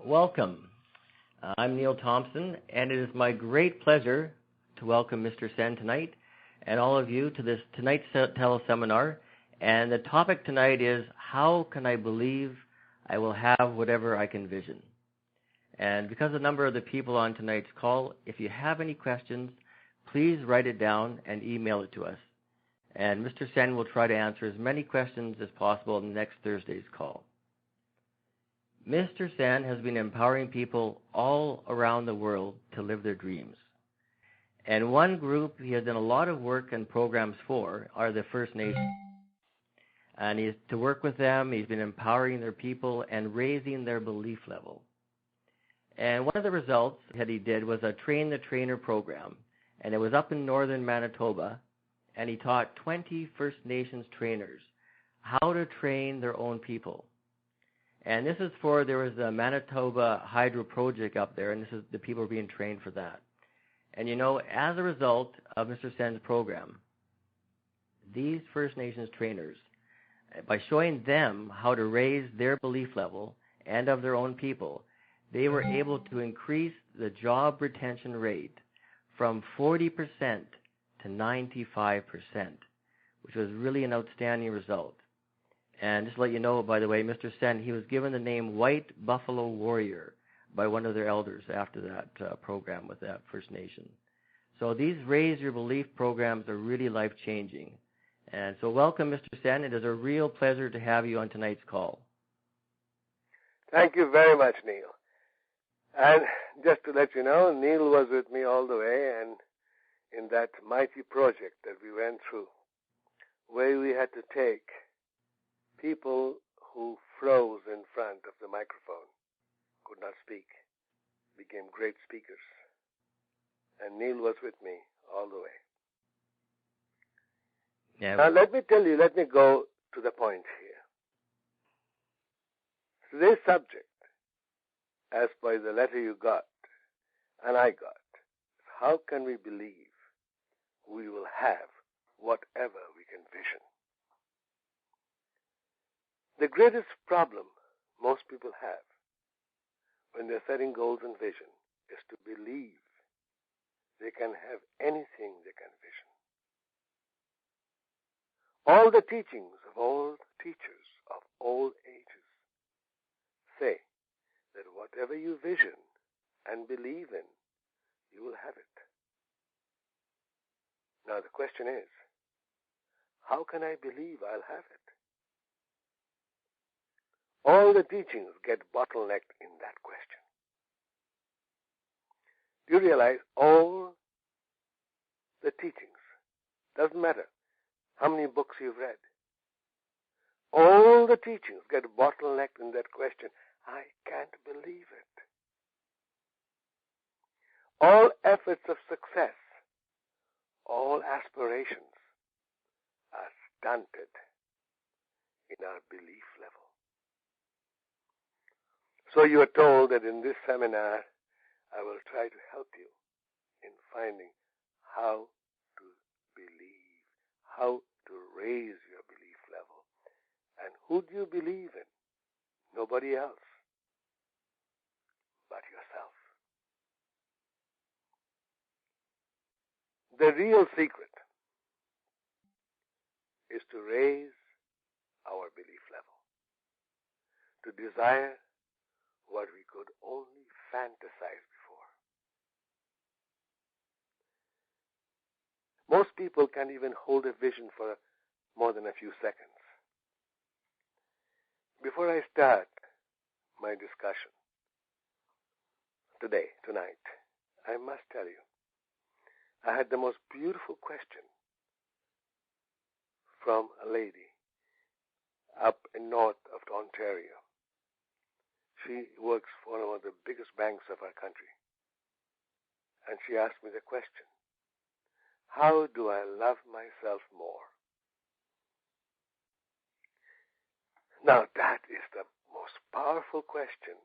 Welcome. I'm Neil Thompson, and it is my great pleasure to welcome Mr. Sen tonight and all of you to this tonight's teleseminar. And the topic tonight is, how can I believe I will have whatever I can vision? And because of the number of the people on tonight's call, if you have any questions, please write it down and email it to us. And Mr. Sen will try to answer as many questions as possible in next Thursday's call. Mr. Sen has been empowering people all around the world to live their dreams. And one group he has done a lot of work and programs for are the First Nations. And to work with them, he's been empowering their people and raising their belief level. And one of the results that he did was a Train the Trainer program. And it was up in northern Manitoba. And he taught 20 First Nations trainers how to train their own people. And this is there was a Manitoba Hydro project up there, and the people are being trained for that. And as a result of Mr. Sen's program, these First Nations trainers, by showing them how to raise their belief level and of their own people, they were able to increase the job retention rate from 40% to 95%, which was really an outstanding result. And just to let you know, by the way, Mr. Sen, he was given the name White Buffalo Warrior by one of their elders after that program with that First Nation. So these Raise Your Belief programs are really life-changing. And so welcome, Mr. Sen. It is a real pleasure to have you on tonight's call. Thank you very much, Neil. And just to let you know, Neil was with me all the way and in that mighty project that we went through, where we had to take people who froze in front of the microphone, could not speak, became great speakers. And Neil was with me all the way. Yeah. Now let me go to the point here. Today's subject, as by the letter you got, and I got, is how can we believe we will have whatever we can vision? The greatest problem most people have when they're setting goals and vision is to believe they can have anything they can vision. All the teachings of all teachers of all ages say that whatever you vision and believe in, you will have it. Now the question is, how can I believe I'll have it? All the teachings get bottlenecked in that question. Do you realize all the teachings, doesn't matter how many books you've read, all the teachings get bottlenecked in that question. I can't believe it. All efforts of success, all aspirations are stunted in our belief level. So you are told that in this seminar, I will try to help you in finding how to believe, how to raise your belief level. And who do you believe in? Nobody else but yourself. The real secret is to raise our belief level, to desire what we could only fantasize before. Most people can't even hold a vision for more than a few seconds. Before I start my discussion tonight, I must tell you, I had the most beautiful question from a lady up in north of Ontario. She works for one of the biggest banks of our country. And she asked me the question, how do I love myself more? Now that is the most powerful question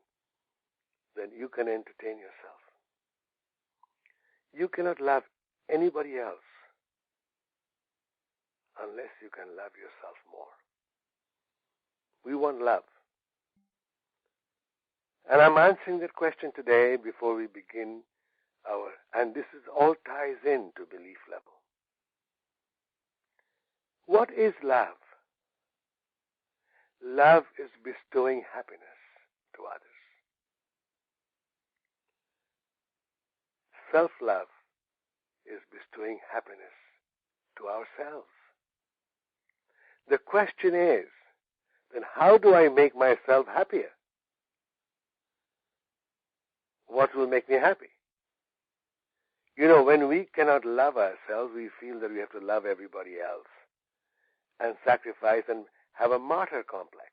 that you can entertain yourself. You cannot love anybody else unless you can love yourself more. We want love. And I'm answering that question today before we begin and this is all ties into belief level. What is love? Love is bestowing happiness to others. Self-love is bestowing happiness to ourselves. The question is, then how do I make myself happier? What will make me happy? You know, when we cannot love ourselves, we feel that we have to love everybody else and sacrifice and have a martyr complex.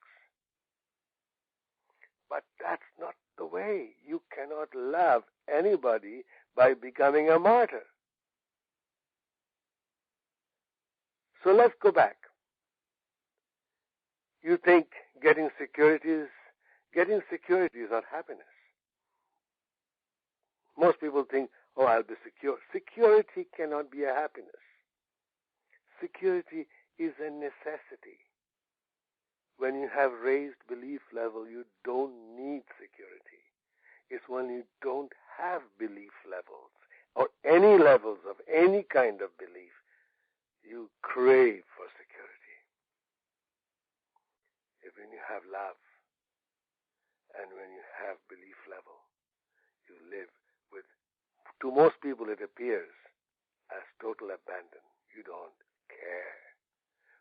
But that's not the way. You cannot love anybody by becoming a martyr. So let's go back. You think getting security is not happiness. Most people think, oh, I'll be secure. Security cannot be a happiness. Security is a necessity. When you have raised belief level, you don't need security. It's when you don't have belief levels or any levels of any kind of belief, you crave for security. If when you have love and when you have belief level, you live with, to most people it appears as total abandon. You don't care.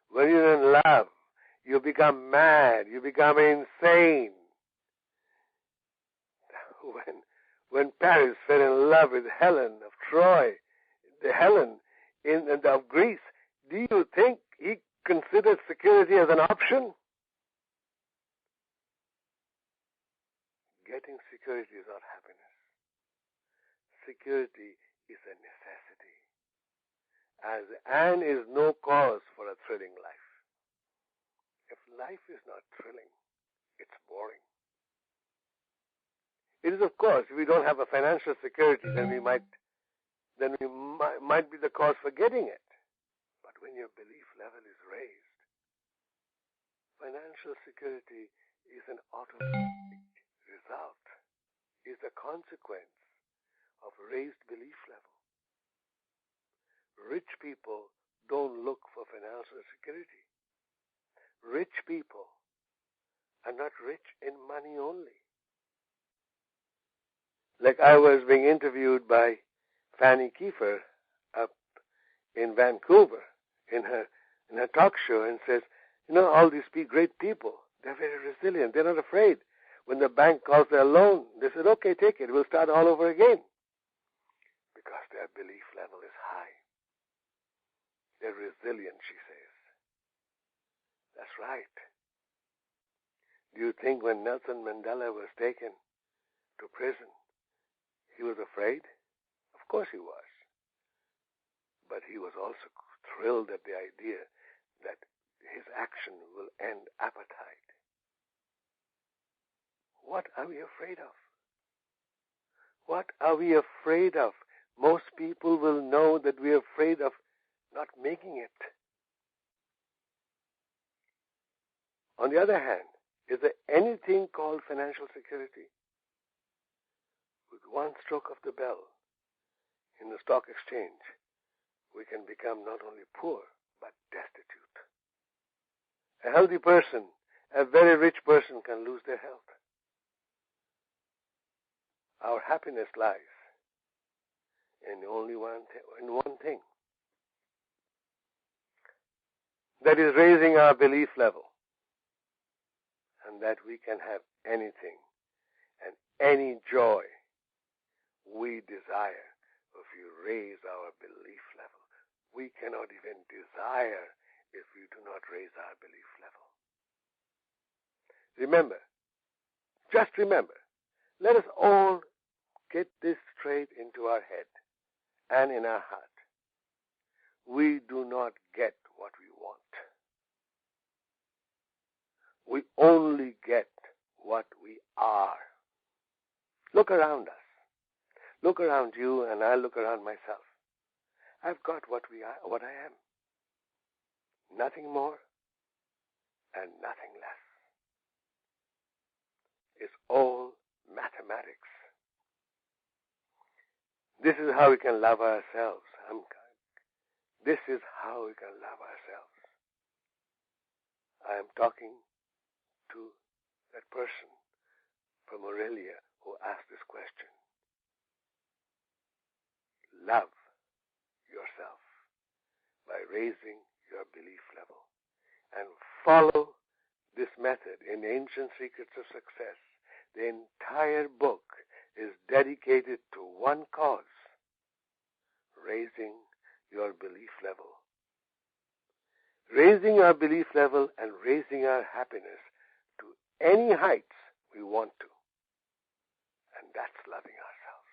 When you're in love, you become mad. You become insane. When Paris fell in love with Helen of Troy, the Helen of Greece, do you think he considered security as an option? Getting security is not happiness. Security is a necessity, and is no cause for a thrilling life. If life is not thrilling, it's boring. It is, of course, if we don't have a financial security, then we might be the cause for getting it. But when your belief level is raised, financial security is an automatic result, is a consequence of raised belief level. Rich people don't look for financial security. Rich people are not rich in money only. Like I was being interviewed by Fanny Kiefer up in Vancouver in her talk show, and says, you know, all these great people, they're very resilient. They're not afraid. When the bank calls their loan, they said, okay, take it. We'll start all over again. Because their belief level is high. They're resilient, she says. That's right. Do you think when Nelson Mandela was taken to prison, he was afraid? Of course he was. But he was also thrilled at the idea that his action will end apartheid. What are we afraid of? What are we afraid of? Most people will know that we are afraid of not making it. On the other hand, is there anything called financial security? With one stroke of the bell in the stock exchange, we can become not only poor, but destitute. A healthy person, a very rich person can lose their health. Our happiness lies in only one thing. That is raising our belief level. And that we can have anything and any joy we desire if we raise our belief level. We cannot even desire if we do not raise our belief level. Remember, just remember, let us all get this straight into our head and in our heart. We do not get what we want. We only get what we are. Look around us. Look around you, and I look around myself. I've got what I am. Nothing more and nothing less. It's all mathematics. This is how we can love ourselves. This is how we can love ourselves. I am talking to that person from Aurelia who asked this question. Love yourself by raising your belief level and follow this method in Ancient Secrets of Success. The entire book is dedicated to one cause, raising your belief level. Raising our belief level and raising our happiness to any heights we want to. And that's loving ourselves.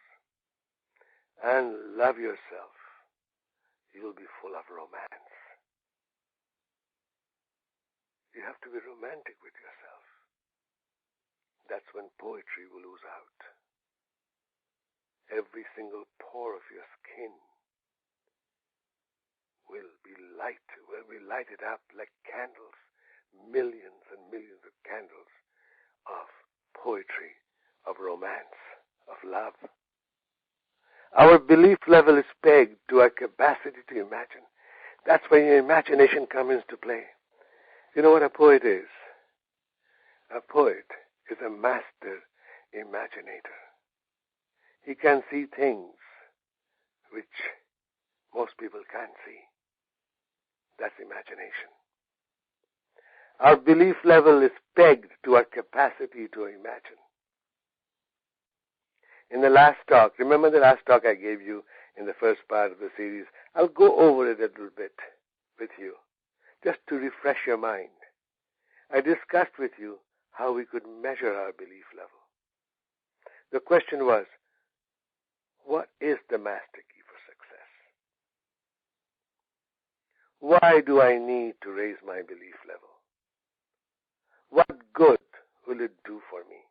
And love yourself. You'll be full of romance. You have to be romantic with yourself. That's when poetry will ooze out. Every single pore of your skin will be lighted up like candles, millions and millions of candles of poetry, of romance, of love. Our belief level is pegged to our capacity to imagine. That's when your imagination comes into play. You know what a poet is? A poet is a master imaginator. He can see things which most people can't see. That's imagination. Our belief level is pegged to our capacity to imagine. In the last talk, remember the last talk I gave you in the first part of the series? I'll go over it a little bit with you, just to refresh your mind. I discussed with you how we could measure our belief level. The question was, what is the master key for success? Why do I need to raise my belief level? What good will it do for me?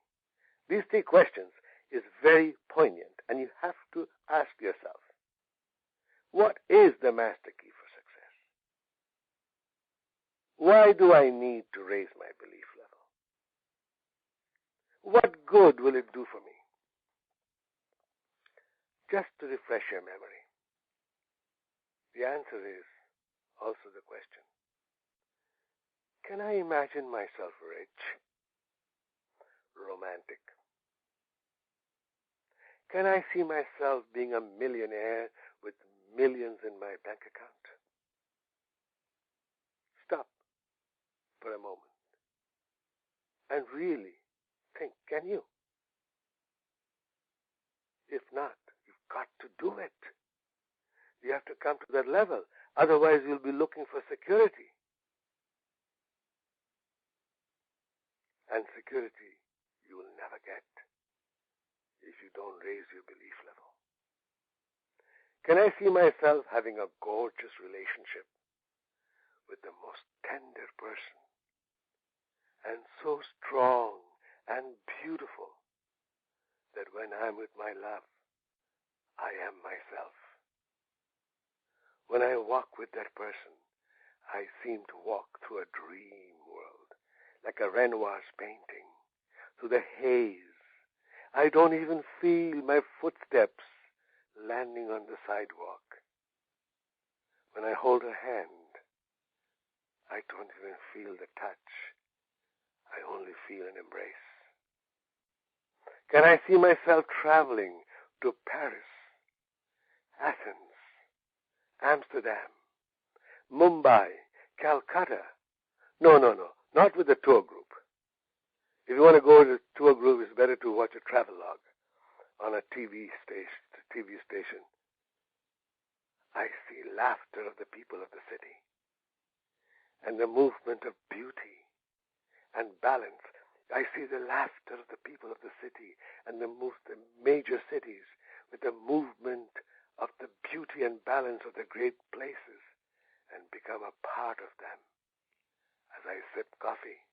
These three questions is very poignant, and you have to ask yourself, what is the master key for success? Why do I need to raise my belief level? What good will it do for me? Just to refresh your memory. The answer is also the question. Can I imagine myself rich, romantic? Can I see myself being a millionaire with millions in my bank account? Stop for a moment and really think, can you? If not, you've got to do it. You have to come to that level. Otherwise, you'll be looking for security. And security you will never get if you don't raise your belief level. Can I see myself having a gorgeous relationship with the most tender person and so strong and beautiful that when I'm with my love, I am myself. When I walk with that person, I seem to walk through a dream world, like a Renoir's painting, through the haze. I don't even feel my footsteps landing on the sidewalk. When I hold her hand, I don't even feel the touch. I only feel an embrace. Can I see myself traveling to Paris, Athens, Amsterdam, Mumbai, Calcutta? No, not with a tour group. If you want to go to a tour group, it's better to watch a travelogue on a TV station. I see laughter of the people of the city and the movement of beauty and balance. I see the laughter of the people of the city and the major cities with the movement of the beauty and balance of the great places and become a part of them as I sip coffee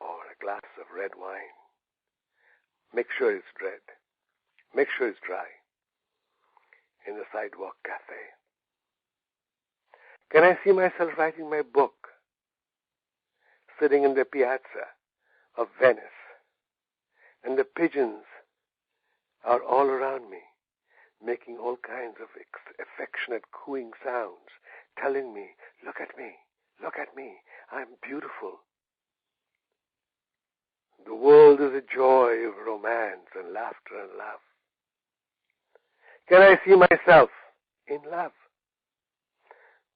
or a glass of red wine. Make sure it's red. Make sure it's dry. In the sidewalk cafe. Can I see myself writing my book, sitting in the piazza of Venice, And the pigeons are all around me, making all kinds of affectionate cooing sounds, telling me, look at me, I'm beautiful. The world is a joy of romance and laughter and love. Can I see myself in love,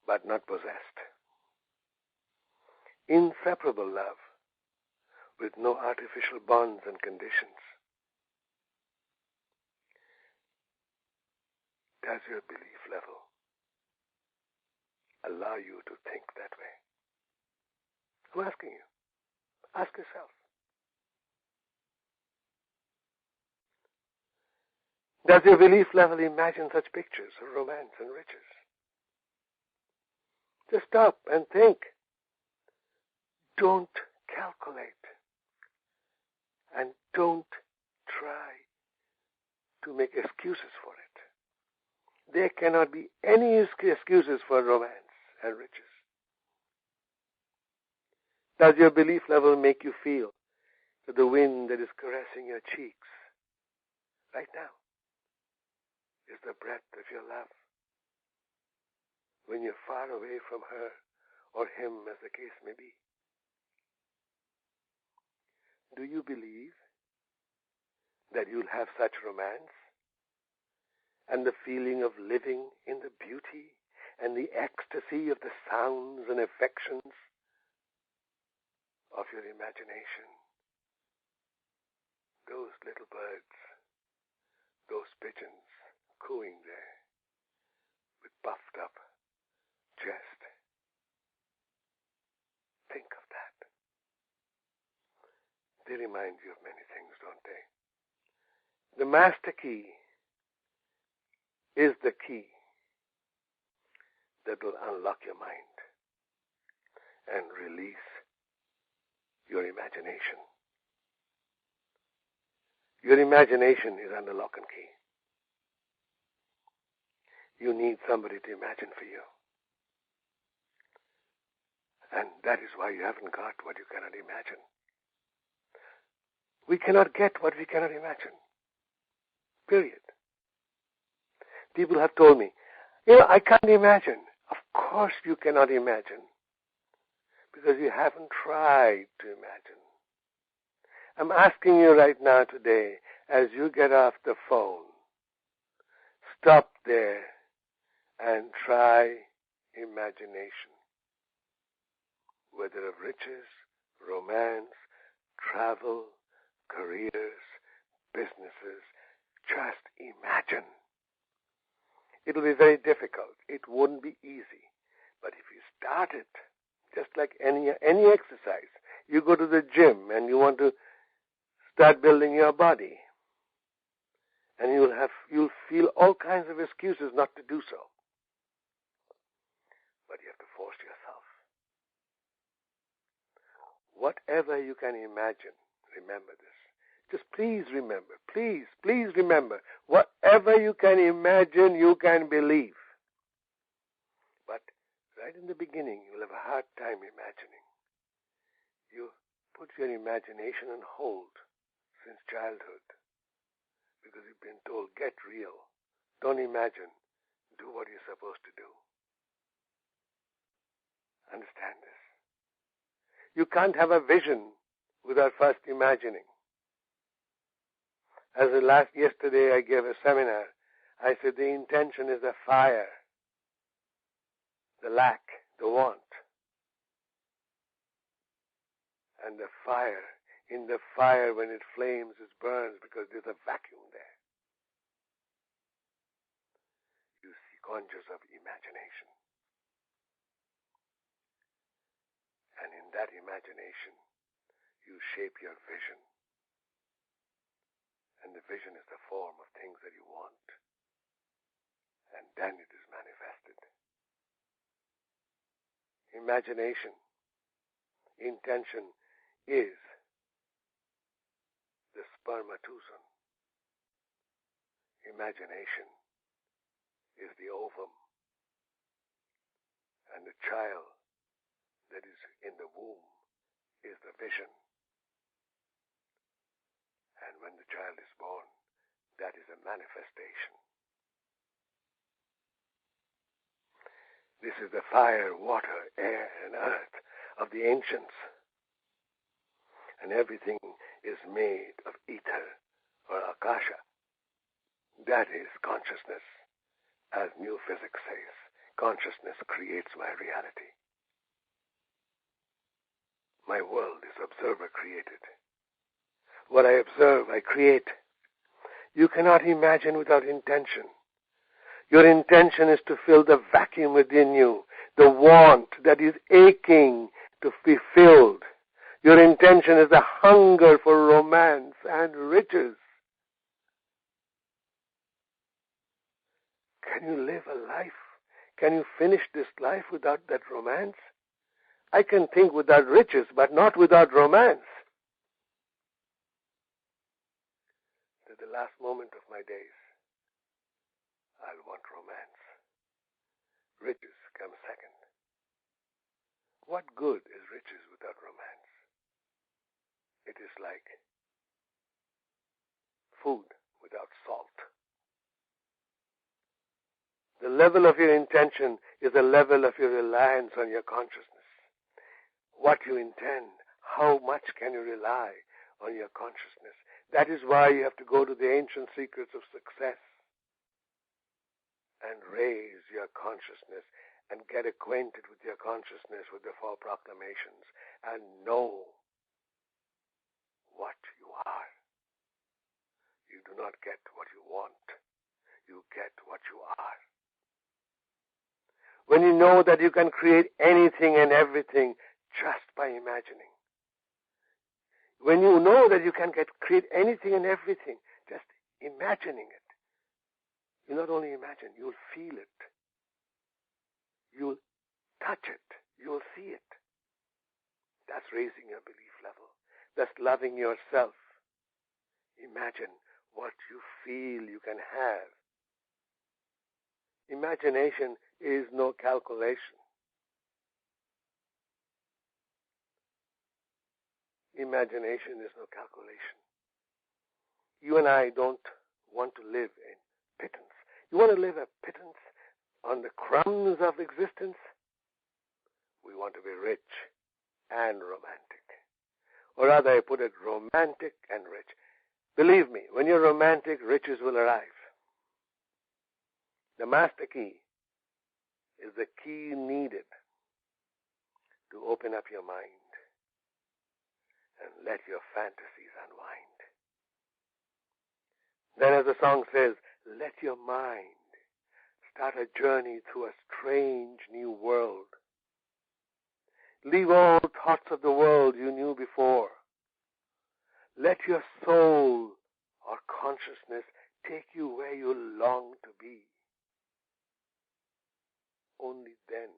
but not possessed? Inseparable love, with no artificial bonds and conditions. Does your belief level allow you to think that way? I'm asking you. Ask yourself. Does your belief level imagine such pictures of romance and riches? Just stop and think. Don't calculate. And don't try to make excuses for it. There cannot be any excuses for romance and riches. Does your belief level make you feel that the wind that is caressing your cheeks right now is the breath of your love? When you're far away from her or him, as the case may be. Do you believe that you'll have such romance and the feeling of living in the beauty and the ecstasy of the sounds and affections of your imagination? Those little birds, those pigeons cooing there with puffed up chest. Think of that. They remind you of many things, don't they? The master key is the key that will unlock your mind and release your imagination. Your imagination is under lock and key. You need somebody to imagine for you. And that is why you haven't got what you cannot imagine. We cannot get what we cannot imagine. Period. People have told me, I can't imagine. Of course you cannot imagine. Because you haven't tried to imagine. I'm asking you right now today, as you get off the phone, stop there and try imagination. Whether of riches, romance, travel, careers, businesses, just imagine. It'll be very difficult. It wouldn't be easy. But if you start it, just like any exercise, you go to the gym and you want to start building your body, and you'll feel all kinds of excuses not to do so. But you have to force yourself. Whatever you can imagine, remember this. Just please remember, please remember, whatever you can imagine, you can believe. But right in the beginning, you'll have a hard time imagining. You put your imagination on hold since childhood because you've been told, get real, don't imagine, do what you're supposed to do. Understand this. You can't have a vision without first imagining. As yesterday I gave a seminar, I said the intention is the fire, the lack, the want. And the fire, in the fire when it flames, it burns because there's a vacuum there. You see, conjures of imagination. And in that imagination, you shape your vision. And the vision is the form of things that you want. And then it is manifested. Imagination, intention is the spermatozoon. Imagination is the ovum. And the child that is in the womb is the vision. And And when the child is born, that is a manifestation. This is the fire, water, air, and earth of the ancients. And everything is made of ether or akasha. That is consciousness. As new physics says, consciousness creates my reality. My world is observer created. What I observe, I create. You cannot imagine without intention. Your intention is to fill the vacuum within you, the want that is aching to be filled. Your intention is the hunger for romance and riches. Can you live a life? Can you finish this life without that romance? I can think without riches, but not without romance. To the last moment of my days, I'll want romance. Riches come second. What good is riches without romance? It is like food without salt. The level of your intention is the level of your reliance on your consciousness. What you intend, how much can you rely on your consciousness? That is why you have to go to the ancient secrets of success and raise your consciousness and get acquainted with your consciousness with the four proclamations and know what you are. You do not get what you want. You get what you are. When you know that you can create anything and everything just by imagining. When you know that you can create anything and everything just imagining it. You not only imagine, you'll feel it. You'll touch it. You'll see it. That's raising your belief level. That's loving yourself. Imagine what you feel you can have. Imagination is no calculation. Imagination is no calculation. You and I don't want to live in pittance. You want to live a pittance on the crumbs of existence? We want to be rich and romantic. Or rather, I put it romantic and rich. Believe me, when you're romantic, riches will arrive. The master key is the key needed to open up your mind and let your fantasies unwind. Then as the song says, let your mind start a journey through a strange new world. Leave all thoughts of the world you knew before. Let your soul or consciousness take you where you long to be. Only then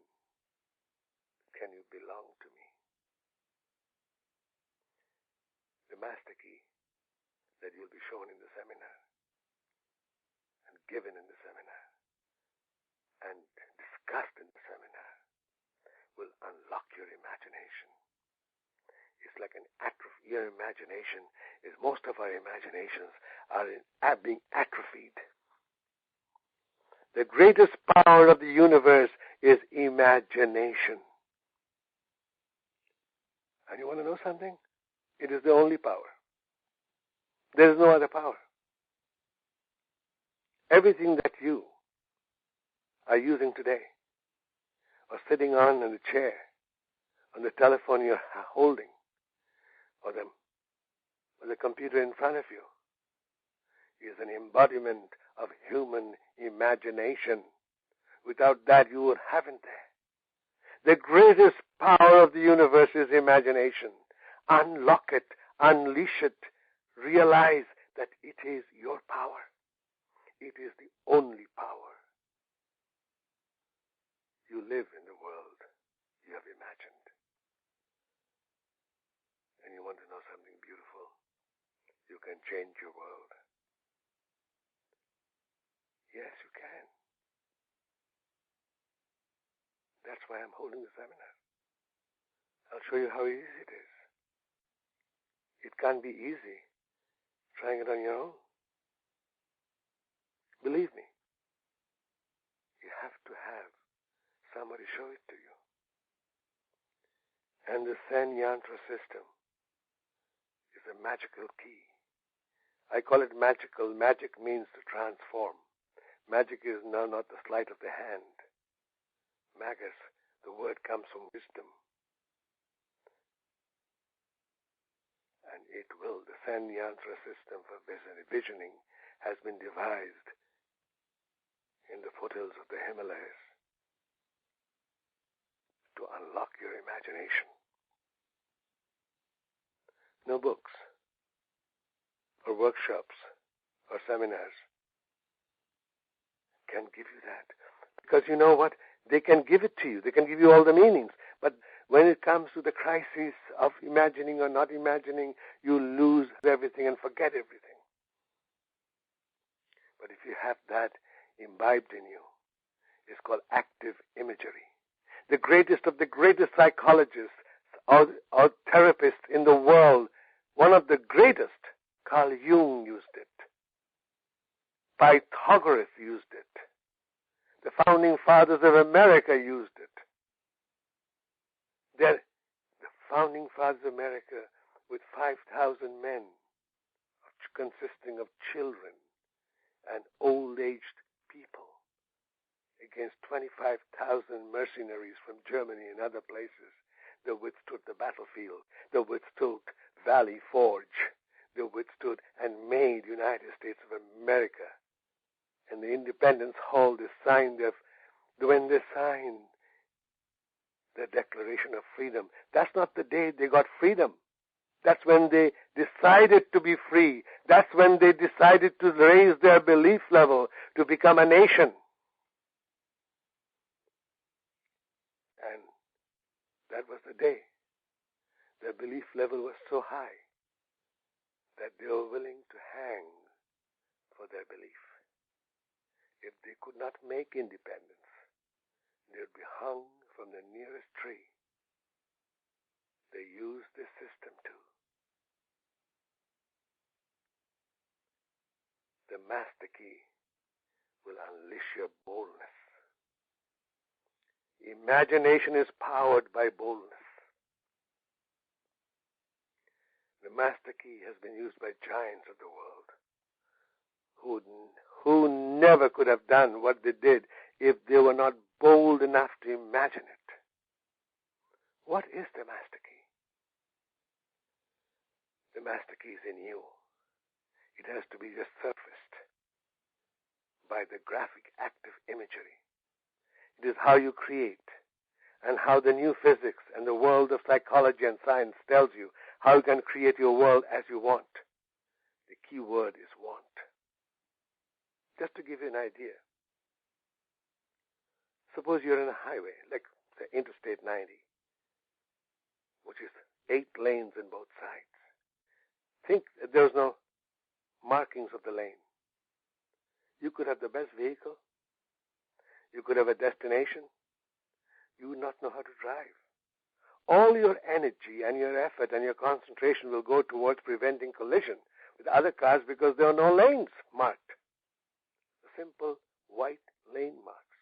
can you belong to me. The master key that you'll be shown in the seminar and given in the seminar and discussed in the seminar will unlock your imagination. It's like an atrophy. Your imagination is, most of our imaginations are being atrophied. The greatest power of the universe is imagination. And you want to know something? It is the only power. There is no other power. Everything that you are using today, or sitting on in the chair, on the telephone you're holding, or the computer in front of you, is an embodiment of human imagination. Without that, you haven't there. The greatest power of the universe is imagination. Unlock it, unleash it, realize that it is your power. It is the only power. You live in the world you have imagined. And you want to know something beautiful? You can change your world. Yes, you can. That's why I'm holding the seminar. I'll show you how easy it is. It can't be easy trying it on your own? Believe me, you have to have somebody show it to you. And the Sen Yantra system is a magical key. I call it magical. Magic means to transform. Magic is now not the sleight of the hand. Magus, the word comes from wisdom. And it will. The Sen Yantra system for visioning has been devised in the foothills of the Himalayas to unlock your imagination. No books or workshops or seminars can give you that. Because you know what? They can give it to you. They can give you all the meanings. But when it comes to the crisis of imagining or not imagining, you lose everything and forget everything. But if you have that imbibed in you, it's called active imagery. The greatest of the greatest psychologists or therapists in the world, one of the greatest, Carl Jung used it. Pythagoras used it. The founding fathers of America used it. The founding fathers of America with 5,000 men consisting of children and old-aged people against 25,000 mercenaries from Germany and other places. They withstood the battlefield. They withstood Valley Forge. They withstood and made United States of America. And the Independence Hall, when they signed the Declaration of Freedom, that's not the day they got freedom. That's when they decided to be free. That's when they decided to raise their belief level to become a nation. And that was the day. Their belief level was so high that they were willing to hang for their belief. If they could not make independence, they would be hung from the nearest tree. They used this system too. The master key will unleash your boldness. Imagination is powered by boldness. The master key has been used by giants of the world who never could have done what they did if they were not bold enough to imagine it. What is the master key? The master key is in you. It has to be just surfaced by the graphic active imagery. It is how you create, and how the new physics and the world of psychology and science tells you how you can create your world as you want. The key word is want. Just to give you an idea, suppose you're in a highway, like the Interstate 90, which is 8 lanes in both sides. Think that there's no markings of the lane. You could have the best vehicle. You could have a destination. You would not know how to drive. All your energy and your effort and your concentration will go towards preventing collision with other cars because there are no lanes marked. Simple white lane marks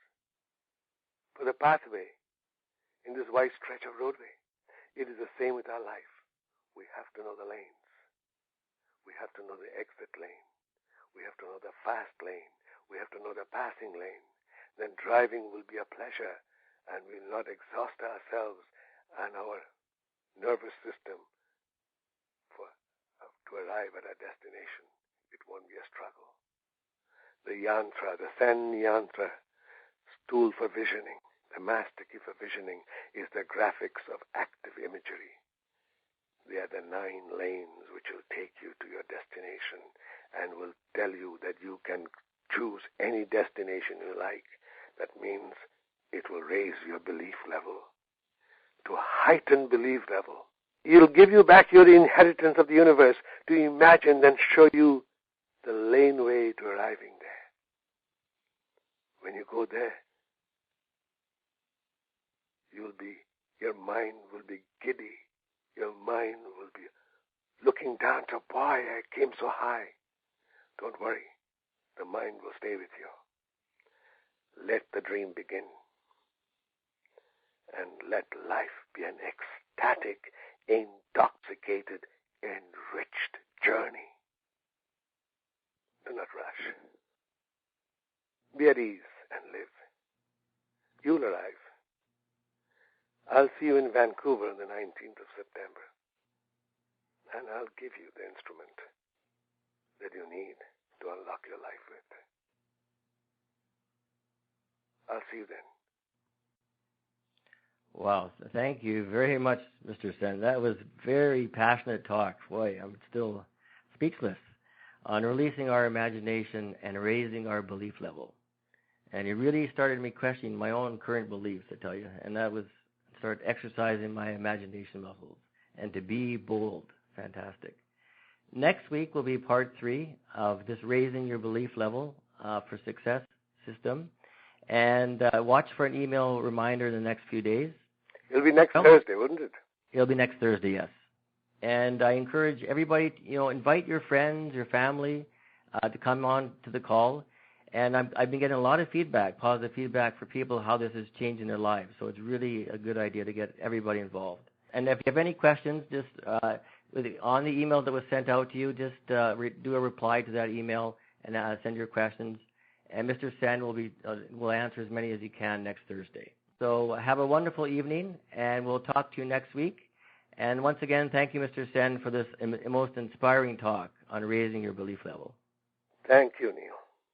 for the pathway in this wide stretch of roadway. It is the same with our life. We have to know the lanes. We have to know the exit lane. We have to know the fast lane. We have to know the passing lane. Then driving will be a pleasure, and we will not exhaust ourselves and our nervous system to arrive at our destination. It won't be a struggle. The yantra, the Sen Yantra tool for visioning, the master key for visioning, is the graphics of active imagery. They are the 9 lanes which will take you to your destination and will tell you that you can choose any destination you like. That means it will raise your belief level to a heightened belief level. It'll give you back your inheritance of the universe to imagine and show you the laneway to arriving there. When you go there, your mind will be giddy. Your mind will be looking down to, boy, I came so high. Don't worry. The mind will stay with you. Let the dream begin. And let life be an ecstatic, intoxicated, enriched journey. Do not rush. Be at ease and live. You'll arrive. I'll see you in Vancouver on the 19th of September. And I'll give you the instrument that you need to unlock your life with. I'll see you then. Wow. Thank you very much, Mr. Sen. That was very passionate talk. Boy, I'm still speechless on releasing our imagination and raising our belief level. And it really started me questioning my own current beliefs, I tell you. And that was start exercising my imagination muscles and to be bold. Fantastic. Next week will be part 3 of this raising your belief level for success system. And watch for an email reminder in the next few days. It'll be next Thursday, wouldn't it? It'll be next Thursday, yes. And I encourage everybody, invite your friends, your family to come on to the call. And I've been getting a lot of feedback, positive feedback for people, how this is changing their lives. So it's really a good idea to get everybody involved. And if you have any questions, just on the email that was sent out to you, just do a reply to that email and send your questions. And Mr. Sen will answer as many as he can next Thursday. So have a wonderful evening, and we'll talk to you next week. And once again, thank you, Mr. Sen, for this most inspiring talk on raising your belief level. Thank you, Neil.